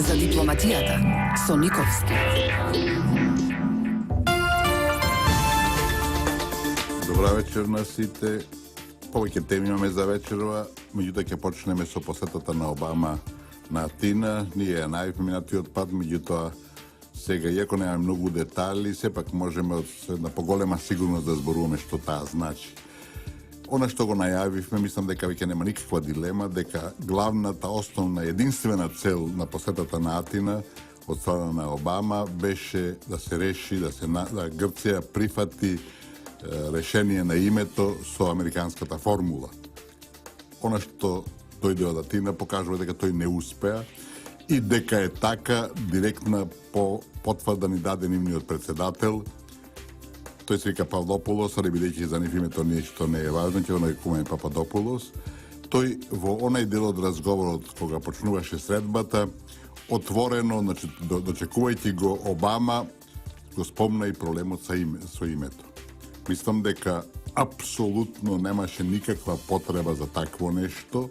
за дипломатијата со Никовски. Добра вечер на сите. Повеќе теми имаме за вечерва, меѓутоа ќе почнеме со посетата на Обама на Атина. Ние ја најавивме минатиот пат, меѓутоа сега, иако немаме многу детали, сепак можеме од една поголема сигурност да зборуваме што таа значи. Она што го најавивме, мислам дека веќе нема никаква дилема, дека главната, основна, единствена цел на посетата на Атина од страна на Обама беше да се реши, да Грција прифати решение на името со американската формула. Она што дојде од Атина покажува дека тој не успеа и дека е така директна по потврда ни даде нивниот председател. Тој се вика Павлопулос, ali бидејќи за нив името ништо не е важно, ќе го нарекуваме Пападопулос. Тој во онај дел од разговорот кога почнуваше средбата, отворено, значи дочекувајќи го Обама, го спомна и проблемот со името. Мислам дека апсолутно немаше никаква потреба за такво нешто,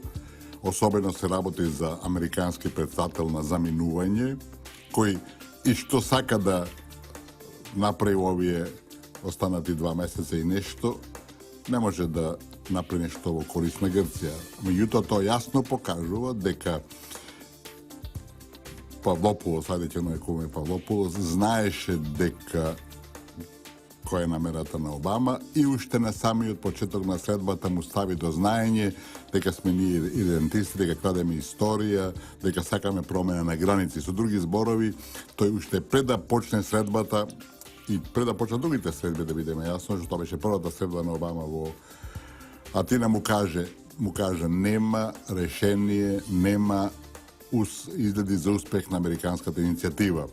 особено се работи за американски председател на заминување, кој и што сака да направи овие останати 2 месеца и нешто, не може да направи нешто во корист на Грција. Меѓутоа, тоа јасно покажува дека Павлопулос, ајде ќе нарекуваме Павлопулос, знаеше дека која е намерата на Обама и уште на самиот почеток на средбата му стави до знаење дека сме ние идентисти, дека крадеме историја, дека сакаме промена на граници. Со други зборови, тој уште пред да почне средбата и пред да почнат другите средби, да бидеме јасно, што тоа беше првата средба на Обама во Атина, му каже нема решение, нема изгледи за успех на американската иницијатива.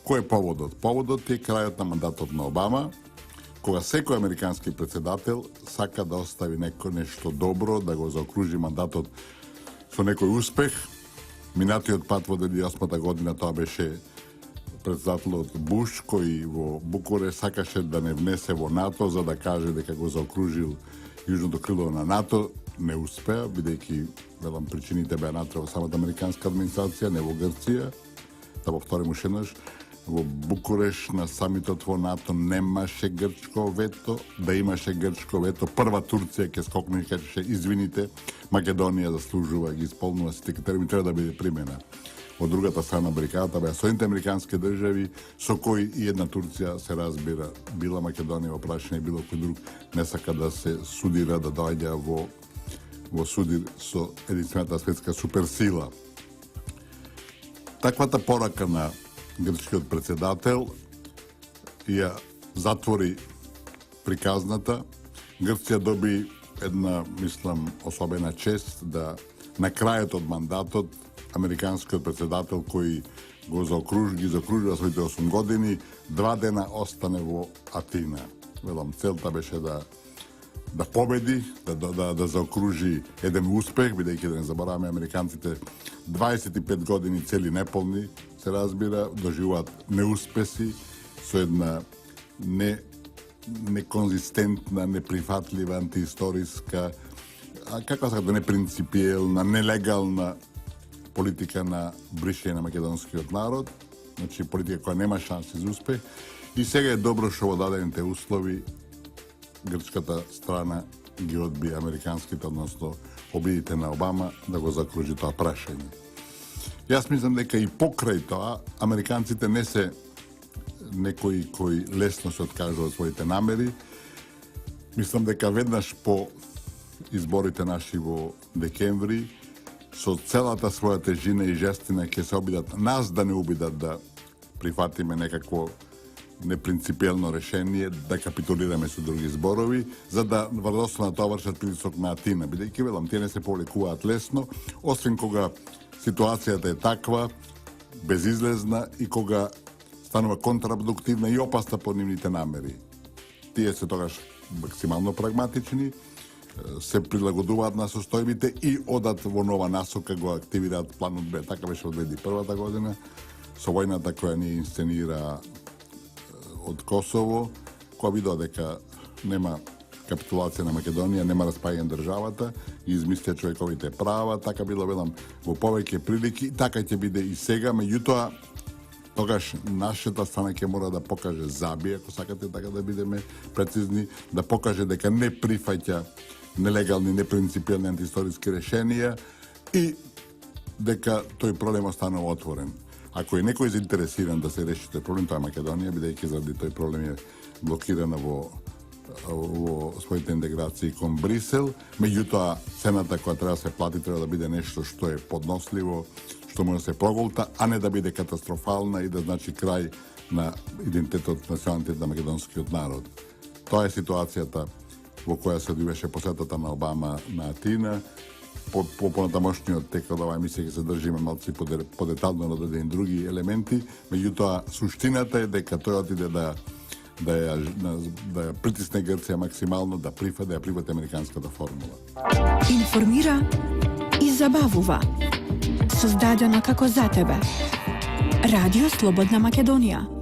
Кој е поводот? Поводот е крајот на мандатот на Обама, кога секој американски председател сака да остави нешто добро, да го заокружи мандатот со некој успех. Минатиот пат во 2008 година тоа беше председателот Буш, кој во Букурешт сакаше да не внесе во НАТО, за да каже дека го заокружил јужното крило на НАТО. Не успеа, бидејќи, велам, причините беа натре во самата американска администрација, не во Грција. Да повторим уште еднаш, во Букуреш на самитот во НАТО немаше грчко вето, да имаше грчко вето, прва Турција ќе скокне и кажеше извините, Македонија заслужува, ги исполнува сите критериуми, треба да биде примена. Од другата страна барикадата беа Соединените американски држави, со кои и една Турција се разбира, била Македонија во прашање, било кој друг не сака да се судира, да доаѓа во судир со единствената светска суперсила. Таквата порака на грчкиот председател ја затвори приказната. Грција доби една, мислам, особена чест да на крајот од мандатот американскиот председател кој ги заокружува своите 8 години, 2 дена остане во Атина. Велам, целта беше да победи, да заокружи еден успех, бидејќи да не забораваме американците 25 години цели неполни, се разбира, доживуваат неуспеси со една неконзистентна, неприфатлива, антиисториска, каква сакате, непринципиелна, нелегална политика на бришење на македонскиот народ, значи политика која нема шанси за успех. И сега е добро што во дадените услови грчката страна ги одби американските, односно обидите на Обама да го закружи тоа прашање. Јас мислам дека и покрај тоа, американците не се некои кои лесно се откажува од своите намери. Мислам дека веднаш по изборите наши во декември, со целата своја тежина и жестина ќе се обидат нас да не обидат да прифатиме некакво непринципиелно решение, да капитулираме со други зборови, за да врзостно на тоа вршат притисок на Атина. Бидејќи, велам, тие не се повлекуваат лесно, освен кога ситуацијата е таква, безизлезна и кога станува контрапродуктивна и опасна по нивните намери. Тие се тогаш максимално прагматични, се прилагодуваат на состојбите и одат во нова насока, го активираат планот Б. Така беше од 2001 година, со војната која ни инсценира од Косово, која видоа дека нема капитулација на Македонија, нема распаѓање државата, измисля човековите права, така било велам во повеќе прилики, така ќе биде и сега, меѓутоа тогаш нашата страна ќе мора да покаже заби, ако сакате така да бидеме прецизни, да покаже дека не прифаќа нелегални, непринципиални антиисториски решенија и дека тој проблем останува отворен. Ако е некој заинтересиран да се реши тој проблем, тоа е Македонија, бидејќи заради тој проблем е блокирана во своите интеграции кон Брисел, меѓутоа цената која треба да се плати треба да биде нешто што е подносливо, што може да се проголта, а не да биде катастрофална и да значи крај на идентитетот, националниот на македонскиот народ. Тоа е ситуацијата во која се одвиваше посетата на Обама на Атина. Понатамошниот тек од оваа емисија ќе се држиме малци подетално на додадени други елементи, меѓутоа суштината е дека тој отиде да ја притисне Грција максимално да ја прифати американската формула. Информира и забавува. Создадено како за тебе. Радио Слободна Македонија.